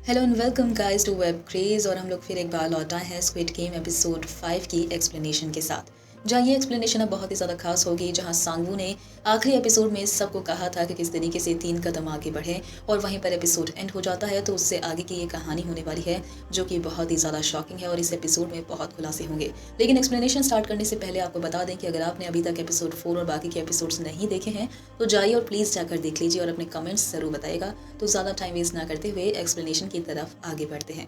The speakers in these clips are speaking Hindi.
Hello and welcome guys to web craze. और हम लोग फिर एक बार लौट आए हैं स्क्विड गेम एपिसोड 5 की एक्सप्लेनेशन के साथ, जहाँ ये एक्सप्लेनेशन अब बहुत ही ज़्यादा खास होगी। जहाँ सांगवू ने आखिरी एपिसोड में सबको कहा था कि किस तरीके से 3 कदम आगे बढ़े और वहीं पर एपिसोड एंड हो जाता है। तो उससे आगे की ये कहानी होने वाली है जो कि बहुत ही ज़्यादा शॉकिंग है और इस एपिसोड में बहुत खुलासे होंगे। लेकिन एक्सप्लेनेशन स्टार्ट करने से पहले आपको बता दें कि अगर आपने अभी तक एपिसोड 4 और बाकी के एपिसोड्स नहीं देखे हैं तो जाइए और प्लीज़ जाकर देख लीजिए और अपने कमेंट्स ज़रूर बताइएगा। तो ज़्यादा टाइम वेस्ट ना करते हुए एक्सप्लेनेशन की तरफ आगे बढ़ते हैं।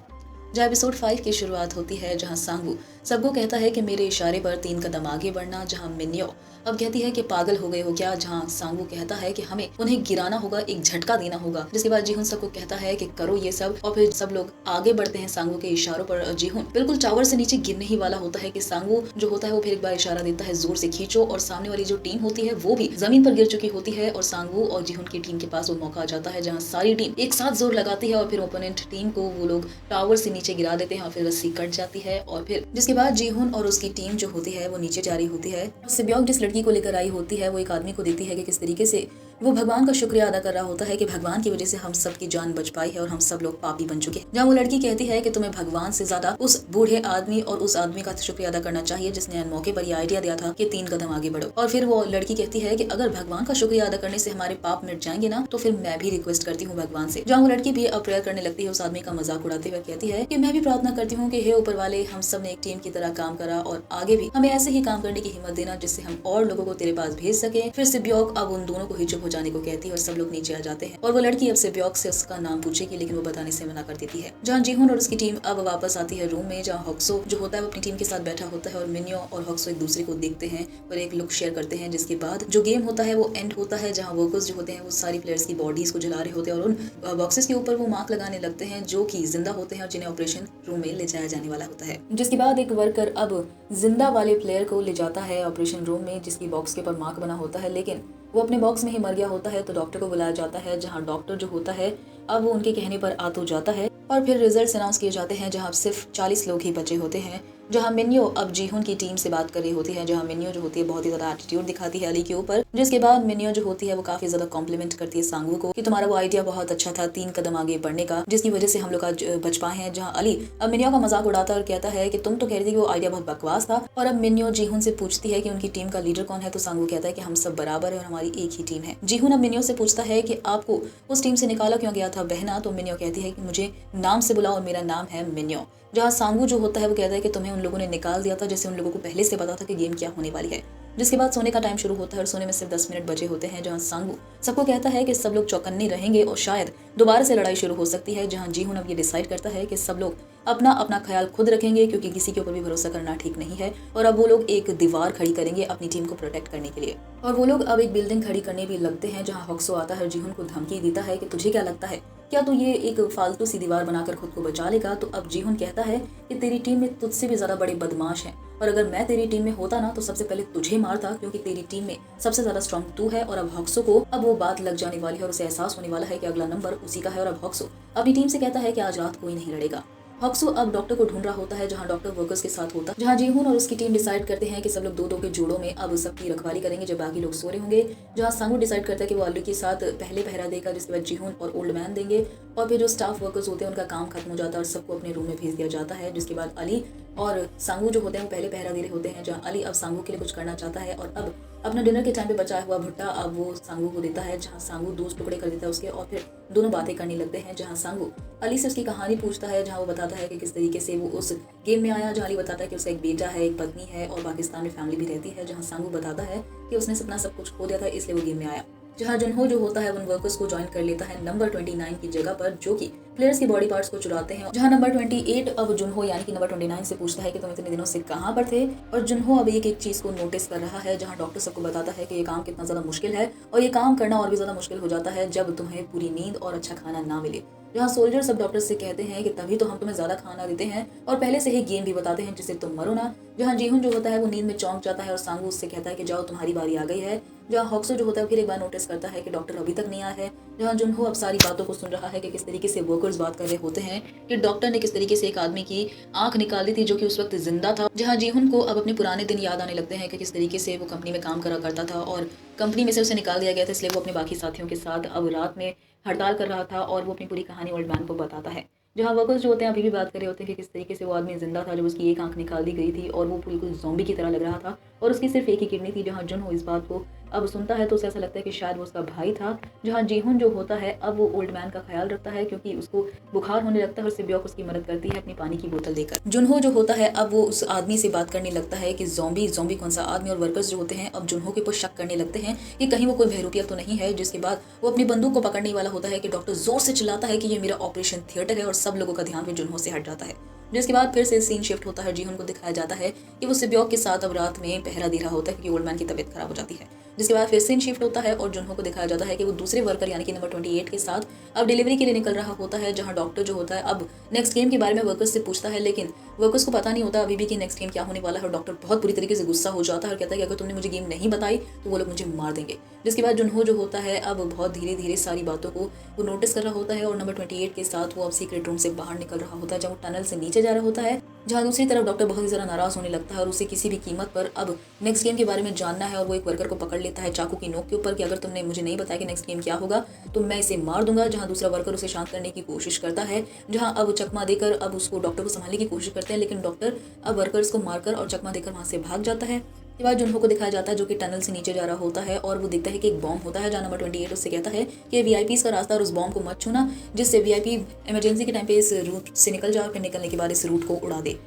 जहाँ एपिसोड 5 की शुरुआत होती है, जहाँ सांगवू सबको कहता है कि मेरे इशारे पर 3 कदम आगे बढ़ना। जहाँ मिन्यो अब कहती है कि पागल हो गए हो क्या। जहाँ सांगवू कहता है कि हमें उन्हें गिराना होगा, एक झटका देना होगा। जिसके बाद जीहुन सबको कहता है कि करो ये सब, और फिर सब लोग आगे बढ़ते हैं सांगवू के इशारों पर। जीहुन बिल्कुल टावर से नीचे गिरने ही वाला होता है कि सांगवू जो होता है वो फिर एक बार इशारा देता है जोर से खींचो, और सामने वाली जो टीम होती है वो भी जमीन पर गिर चुकी होती है। और सांगवू और जीहुन की टीम के पास वो मौका आ जाता है जहाँ सारी टीम एक साथ जोर लगाती है और फिर ओपोनेंट टीम को वो लोग टावर से नीचे गिरा देते हैं और फिर रस्सी कट जाती है। और फिर जिसके बाद जीहुन और उसकी टीम जो होती है वो नीचे जा रही होती है। सिब्योक जिस लड़की को लेकर आई होती है वो एक आदमी को देती है कि किस तरीके से वो भगवान का शुक्रिया अदा कर रहा होता है कि भगवान की वजह से हम सबकी जान बच पाई है और हम सब लोग पापी बन चुके हैं। जहाँ वो लड़की कहती है कि तुम्हें भगवान से ज्यादा उस बूढ़े आदमी और उस आदमी का शुक्रिया अदा करना चाहिए जिसने मौके पर ये आइडिया दिया था कि 3 कदम आगे बढ़ो। और फिर वो लड़की कहती है कि अगर भगवान का शुक्रिया अदा करने से हमारे पाप मिट जाएंगे ना तो फिर मैं भी रिक्वेस्ट करती हूँ भगवान से। जहाँ वो लड़की भी अब प्रेयर करने लगती है उस आदमी का मजाक उड़ाते हुए कहती है कि मैं भी प्रार्थना करती हूँ कि हे ऊपर वाले, हम सब ने एक टीम की तरह काम करा और आगे भी हमें ऐसे ही काम करने की हिम्मत देना जिससे हम और लोगों को तेरे पास भेज सके। फिर सिब्योक अब उन दोनों को ही चुप हो जाने को कहती है और सब लोग नीचे आ जाते हैं। और वो लड़की अब सिब्योक से उसका नाम पूछेगी लेकिन वो बताने से मना कर देती है। जहाँ जीहुन और उसकी टीम अब वापस आती है रूम में, जहाँ हॉक्सो जो होता है वो अपनी टीम के साथ बैठा होता है और मिन्यो और हॉक्सो एक दूसरे को देखते हैं और एक लुक शेयर करते हैं। जिसके बाद जो गेम होता है वो एंड होता है, जहाँ वर्कर्स जो होते हैं वो सारी प्लेयर्स की बॉडीज को जला रहे होते हैं और उन बॉक्सेस के ऊपर वो मार्क लगाने लगते हैं जो कि जिंदा होते हैं और जिन्हें ऑपरेशन रूम में ले जाया जाने वाला होता है। जिसके बाद एक वर्कर अब जिंदा वाले प्लेयर को ले जाता है ऑपरेशन रूम में जिसकी बॉक्स के ऊपर मार्क बना होता है, लेकिन वो अपने बॉक्स में ही मर गया होता है। तो डॉक्टर को बुलाया जाता है, जहाँ डॉक्टर जो होता है अब वो उनके कहने पर आ तो जाता है और फिर रिजल्ट्स अनाउंस किए जाते हैं जहाँ सिर्फ 40 लोग ही बचे होते हैं। जहाँ मिन्यो अब जीहुन की टीम से बात कर रही होती है, जहाँ मिन्यो जो होती है बहुत ही ज्यादा एटीट्यूड दिखाती है अली के ऊपर। जिसके बाद मिन्यो जो होती है वो काफी ज्यादा कॉम्प्लीमेंट करती है सांगवू को कि तुम्हारा वो आइडिया बहुत अच्छा था 3 कदम आगे बढ़ने का, जिसकी वजह से हम लोग आज बच पाए हैं। जहाँ अली अब मिन्यो का मजाक उड़ाता है और कहता है कि तुम तो कह रही थी कि वो आइडिया बहुत बकवास था। और अब मिन्यो जीहुन से पूछती है कि उनकी टीम का लीडर कौन है, तो सांगवू कहता है कि हम सब बराबर है और हमारी एक ही टीम है। जीहुन अब मिन्यो से पूछता है कि आपको उस टीम से निकाला क्यों गया था बहना, तो मिन्यो कहती है कि मुझे नाम से बुलाओ और मेरा नाम है मिन्यो। जहाँ सांगवू जो होता है वो कहता है कि तुम्हें उन लोगों ने निकाल दिया था जैसे उन लोगों को पहले से पता था कि गेम क्या होने वाली है। जिसके बाद सोने का टाइम शुरू होता है और सोने में सिर्फ 10 मिनट बचे होते हैं, जहाँ सांगवू सबको कहता है कि सब लोग चौकन्ने रहेंगे और शायद दोबारा से लड़ाई शुरू हो सकती है। जहाँ जीहुन अब ये डिसाइड करता है कि सब लोग अपना अपना ख्याल खुद रखेंगे क्योंकि किसी के ऊपर भी भरोसा करना ठीक नहीं है। और अब वो लोग एक दीवार खड़ी करेंगे अपनी टीम को प्रोटेक्ट करने के लिए। और वो लोग अब एक बिल्डिंग खड़ी करने भी लगते हैं, जहाँ हॉक्सो आता है और जीहुन को धमकी देता है कि तुझे क्या लगता है, क्या तू ये एक फालतू सी दीवार बनाकर खुद को बचा लेगा। तो अब जीहुन कहता है कि तेरी टीम में तुझसे भी ज्यादा बड़े बदमाश हैं और अगर मैं तेरी टीम में होता ना तो सबसे पहले तुझे मारता क्योंकि तेरी टीम में सबसे ज्यादा स्ट्रांग तू है। और अब हॉक्सो को अब वो बात लग जाने वाली है और उसे एहसास होने वाला है कि अगला नंबर उसी का है। और अब हॉक्सो अपनी टीम से कहता है कि आज रात कोई नहीं लड़ेगा। हॉक्सो अब डॉक्टर को ढूंढ रहा होता है, जहाँ डॉक्टर वर्कर्स के साथ होता है, जहाँ जीहुन और उसकी टीम डिसाइड करते हैं कि सब लोग 2-2 के जोड़ों में अब सबकी रखवाली करेंगे जब बाकी लोग सो रहे होंगे। जहाँ सांगू डिसाइड करता है कि वो अली के साथ पहले पहरा देगा, जिसके बाद जीहुन और ओल्ड मैन देंगे। और फिर जो स्टाफ वर्कर्स होते हैं उनका काम खत्म हो जाता है और सबको अपने रूम में भेज दिया जाता है। जिसके बाद अली और सांगू जो होते हैं वो पहले पहरा दे रहे होते हैं, जहाँ अली अब सांगू के लिए कुछ करना चाहता है और अब अपना डिनर के टाइम पे बचाया हुआ भुट्टा अब वो सांगू को देता है, जहाँ सांगू 2 टुकड़े कर देता है उसके और फिर दोनों बातें करने लगते हैं। जहाँ सांगू अली से उसकी कहानी पूछता है, जहाँ वो बताता है कि किस तरीके से वो उस गेम में आया। जहाँ अली बताता है कि उसका एक बेटा है, एक पत्नी है और पाकिस्तान में फैमिली भी रहती है। जहाँ सांगू बताता है कि उसने अपना सब कुछ खो दिया था इसलिए वो गेम में आया। जहाँ जुनहो जो होता है उन वर्कर्स को ज्वाइन कर लेता है नंबर 29 की जगह पर, जो कि प्लेयर्स की बॉडी पार्ट्स को चुराते हैं। जहाँ नंबर 28 अब जुनहो यानी कि नंबर 29 से पूछता है कि तुम इतने दिनों से कहाँ पर थे। और जुनहो अब एक चीज को नोटिस कर रहा है, जहाँ डॉक्टर सबको बताता है कि ये काम कितना ज्यादा मुश्किल है और ये काम करना और भी ज्यादा मुश्किल हो जाता है जब तुम्हें पूरी नींद और अच्छा खाना ना मिले। जहाँ सोल्जर सब डॉक्टर से कहते हैं कि तभी तो हम तुम्हें ज्यादा खाना देते हैं और पहले से ही गेम भी बताते हैं जिससे तुम मरो ना। जहाँ जीहुन जो होता है वो नींद में चौंक जाता है और सांगू उससे कहता है कि जाओ तुम्हारी बारी आ गई है। जहाँ हॉक्सो जो होता है फिर एक बार नोटिस करता है कि डॉक्टर अभी तक नहीं आया है। जहाँ जुनहो अब सारी बातों को सुन रहा है कि किस तरीके से वर्कर्स बात कर रहे होते हैं कि डॉक्टर ने किस तरीके से एक आदमी की आंख निकाल दी थी जो कि उस वक्त जिंदा था। जहाँ जीहुन को अब अपने पुराने दिन याद आने लगते हैं कि किस तरीके से वो कंपनी में काम करा करता था और कंपनी में से उसे निकाल दिया गया था, इसलिए वो अपने बाकी साथियों के साथ अब रात में हड़ताल कर रहा था और वो अपनी पूरी कहानी ओल्ड मैन को बताता है। जहाँ वर्कर्स जो होते हैं अभी भी बात कर रहे होते हैं कि किस तरीके से वो आदमी जिंदा था जब उसकी एक आंख निकाल दी गई थी और वो बिल्कुल ज़ॉम्बी की तरह लग रहा था और उसकी सिर्फ एक ही किडनी थी। जहाँ जुनहो इस बात को अब सुनता है तो उसे ऐसा लगता है कि शायद वो उसका भाई था। जहाँ जीहुन जो होता है अब वो ओल्ड मैन का ख्याल रखता है क्योंकि उसको बुखार होने लगता है और सिब्योक उसकी मदद करती है अपनी पानी की बोतल देकर। जुनहो जो होता है अब वो उस आदमी से बात करने लगता है कि ज़ॉम्बी कौन सा आदमी, और वर्कर्स जो होते हैं अब जुनहो के ऊपर शक करने लगते हैं कि कहीं वो कोई बहरूपिया तो नहीं है। जिसके बाद वो अपनी बंदूक को पकड़ने वाला होता है कि डॉक्टर जोर से चिल्लाता है कि ये मेरा ऑपरेशन थिएटर है और सब लोगों का ध्यान भी जुनहो से हट जाता है। जिसके बाद फिर से सीन शिफ्ट होता है। जीहुन को दिखाया जाता है कि वो सिब्योक के साथ अब रात में पहरा दे रहा होता है क्योंकि ओल्ड मैन की तबीयत खराब हो जाती है। जिसके बाद फिर सीन शिफ्ट होता है और जुनहो को दिखाया जाता है कि वो दूसरे वर्कर यानी कि नंबर 28 के साथ अब डिलीवरी के लिए निकल रहा होता है। जहां डॉक्टर जो होता है अब नेक्स्ट गेम के बारे में वर्कर्स से पूछता है, लेकिन वर्कर्स को पता नहीं होता अभी भी कि नेक्स्ट गेम क्या होने वाला है। और डॉक्टर बहुत बुरी तरीके से गुस्सा हो जाता है और कहता है कि अगर तुमने मुझे गेम नहीं बताई तो वो लोग मुझे मार देंगे। जिसके बाद जुनहो जो होता है अब बहुत धीरे धीरे सारी बातों को वो नोटिस कर रहा होता है और नंबर 28 के साथ वो अब सीक्रेट रूम से बाहर निकल रहा होता है जब वो टनल से नीचे जा रहा होता है। जहाँ दूसरी तरफ डॉक्टर बहुत ही ज़्यादा नाराज होने लगता है और उसे किसी भी कीमत पर अब नेक्स्ट गेम के बारे में जानना है और वो एक वर्कर को पकड़ लेता है चाकू की नोक के ऊपर कि अगर तुमने मुझे नहीं बताया कि नेक्स्ट गेम क्या होगा तो मैं इसे मार दूंगा। जहाँ दूसरा वर्कर उसे शांत करने की कोशिश करता है, जहाँ अब चकमा देकर अब उसको डॉक्टर को संभालने की कोशिश करते हैं, लेकिन डॉक्टर अब वर्कर्स को मारकर और चकमा देकर वहाँ से भाग जाता है। के बाद जुनहो को दिखाया जाता है जो कि टनल से नीचे जा रहा होता है और वो देखता है कि एक बॉम्ब होता है। जहाँ नंबर 28 उससे कहता है कि वीआईपीज़ का रास्ता और उस बॉम्ब को मत छूना, जिससे वीआईपी इमरजेंसी के टाइम पे इस रूट से निकल जाए और फिर निकलने के बाद इस रूट को उड़ा दे।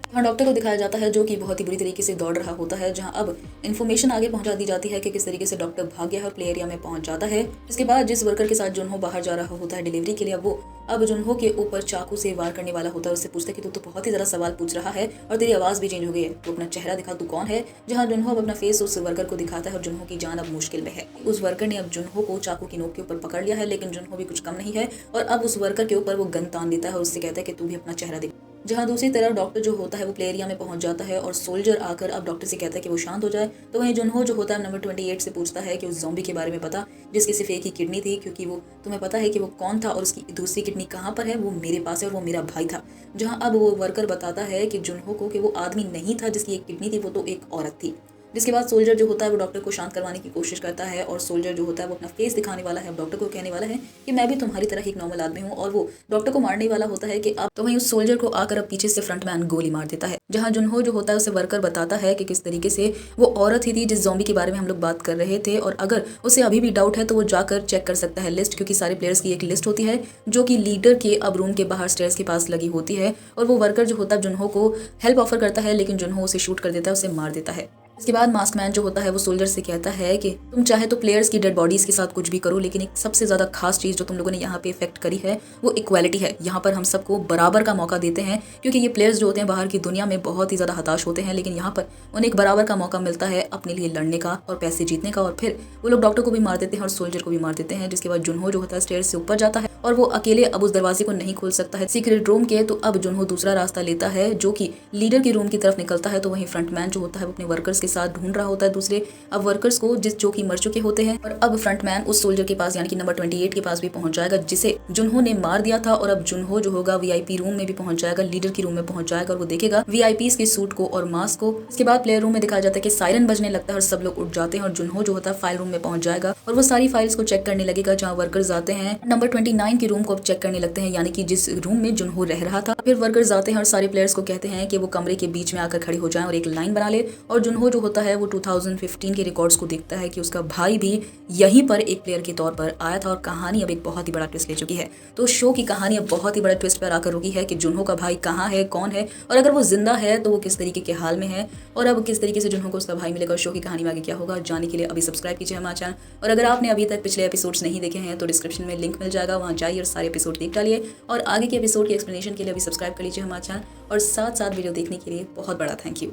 हाँ, डॉक्टर को दिखाया जाता है जो कि बहुत ही बुरी तरीके से दौड़ रहा होता है। जहां अब इन्फॉर्मेशन आगे पहुंचा दी जाती है कि किस तरीके से डॉक्टर भाग गया है और प्ले एरिया में पहुंच जाता है। इसके बाद जिस वर्कर के साथ जुनहो बाहर जा रहा होता है डिलीवरी के लिए, वो अब जुनहो के ऊपर चाकू से वार करने वाला होता है। उससे पूछता है कि तू तो बहुत ही ज़्यादा सवाल पूछ रहा है और तेरी आवाज़ भी चेंज हो गई है, तो अपना चेहरा दिखा, तू कौन है। जहाँ जुनहो अब अपना फेस उस वर्कर को दिखाता है और जुनहो की जान अब मुश्किल में है। उस वर्कर ने अब जुनहो को चाकू की नोक के ऊपर पकड़ लिया है, लेकिन जुनहो भी कुछ कम नहीं है और अब उस वर्कर के ऊपर वो गन तान देता है और उससे कहता है कि तू भी अपना चेहरा दिखा। जहाँ दूसरी तरफ डॉक्टर जो होता है वो प्ले एरिया में पहुंच जाता है और सोल्जर आकर अब डॉक्टर से कहता है कि वो शांत हो जाए। तो वहीं जुनहो जो होता है नंबर 28 से पूछता है कि उस ज़ॉम्बी के बारे में पता जिसकी सिर्फ एक ही किडनी थी, क्योंकि वो तुम्हें पता है कि वो कौन था और उसकी दूसरी किडनी कहाँ पर है। वो मेरे पास है और वो मेरा भाई था। जहाँ अब वो वर्कर बताता है कि जुनहो को कि वो आदमी नहीं था जिसकी एक किडनी थी, वो तो एक औरत थी। जिसके बाद सोल्जर जो होता है वो डॉक्टर को शांत करवाने की कोशिश करता है और सोल्जर जो होता है वो अपना फेस दिखाने वाला है, डॉक्टर को कहने वाला है कि मैं भी तुम्हारी तरह एक नॉर्मल आदमी हूँ, और वो डॉक्टर को मारने वाला होता है कि अब तो वहीं उस सोल्जर को आकर अब पीछे से फ्रंटमैन गोली मार देता है। जहाँ जुनहो जो होता है उसे वर्कर बताता है कि किस तरीके से वो औरत ही थी जिस ज़ॉम्बी के बारे में हम लोग बात कर रहे थे, और अगर उसे अभी भी डाउट है तो वो जाकर चेक कर सकता है लिस्ट, क्योंकि सारे प्लेयर्स की एक लिस्ट होती है जो कि लीडर के अब रूम के बाहर स्टेयर्स के पास लगी होती है। और वो वर्कर जो होता है जुनहो को हेल्प ऑफर करता है, लेकिन जुनहो उसे शूट कर देता है, उसे मार देता है। इसके बाद मास्क मैन जो होता है वो सोल्जर से कहता है कि तुम चाहे तो प्लेयर्स की डेड बॉडीज के साथ कुछ भी करो, लेकिन एक सबसे ज्यादा खास चीज जो तुम लोगों ने यहाँ पे इफेक्ट करी है वो इक्वालिटी है। यहाँ पर हम सबको बराबर का मौका देते हैं, क्योंकि ये प्लेयर्स जो होते हैं बाहर की दुनिया में बहुत ही ज्यादा हताश होते हैं, लेकिन यहाँ पर उन्हें एक बराबर का मौका मिलता है अपने लिए लड़ने का और पैसे जीतने का। और फिर वो लोग डॉक्टर को भी मार देते हैं और सोल्जर को भी मार देते हैं। जिसके बाद जुनहो जो होता है स्टेयर्स से ऊपर जाता है और वो अकेले अब उस दरवाजे को नहीं खोल सकता है सीक्रेट रूम के। तो अब जुनहो दूसरा रास्ता लेता है जो कि लीडर के रूम की तरफ निकलता है। तो वहीं फ्रंटमैन जो होता है वो अपने वर्कर्स के साथ ढूंढ रहा होता है दूसरे अब वर्कर्स को जो कि मर चुके होते हैं। और अब फ्रंटमैन उस सोल्जर के पास यानी कि नंबर 28 के पास भी पहुंच जाएगा जिसे जुनहो ने मार दिया था। और अब जुनहो जो होगा वीआईपी रूम में भी पहुंच जाएगा, लीडर की रूम में पहुंच जाएगा और वो देखेगा वीआईपीज के सूट को और मास्क को। इसके बाद प्लेयर रूम में दिखाया जाता है कि सायरन बजने लगता है और सब लोग उठ जाते हैं और जुनहो जो होता है फाइल रूम में पहुंच जाएगा और वो सारी फाइल्स को चेक करने लगेगा। जहाँ वर्कर्स आते हैं नंबर 29 के रूम को अब चेक करने लगते हैं, यानी कि जिस रूम में जुनहो रह रहा था। फिर वर्कर्स आते हैं और सारे प्लेयर्स को कहते हैं कि वो कमरे के बीच में आकर खड़े हो जाएं और एक लाइन बना ले। और जुनहो जो होता है वो 2015 के रिकॉर्ड्स को देखता है कि उसका भाई भी यहीं पर एक प्लेयर के तौर पर आया था। और कहानी अब एक बहुत ही बड़ा ट्विस्ट ले चुकी है। तो शो की कहानी अब बहुत ही बड़ा ट्विस्ट पर आकर रुकी है कि जुनहो का भाई कहाँ है, कौन है, और अगर वो जिंदा है तो वो किस तरीके के हाल में है, और अब किस तरीके से जुनहो को उसका भाई मिलेगा। शो की कहानी में आगे क्या होगा जानने के लिए अभी सब्सक्राइब कीजिए हमारा चैनल। और अगर आपने अभी तक पिछले एपिसोड्स नहीं देखे हैं तो डिस्क्रिप्शन में लिंक मिल जाएगा, वहाँ जाइए और सारे एपिसोड देख डालिए। और आगे के एपिसोड की एक्सप्लेनेशन के लिए अभी सब्सक्राइब कर लीजिए हमारा चैनल। और साथ साथ वीडियो देखने के लिए बहुत बड़ा थैंक यू।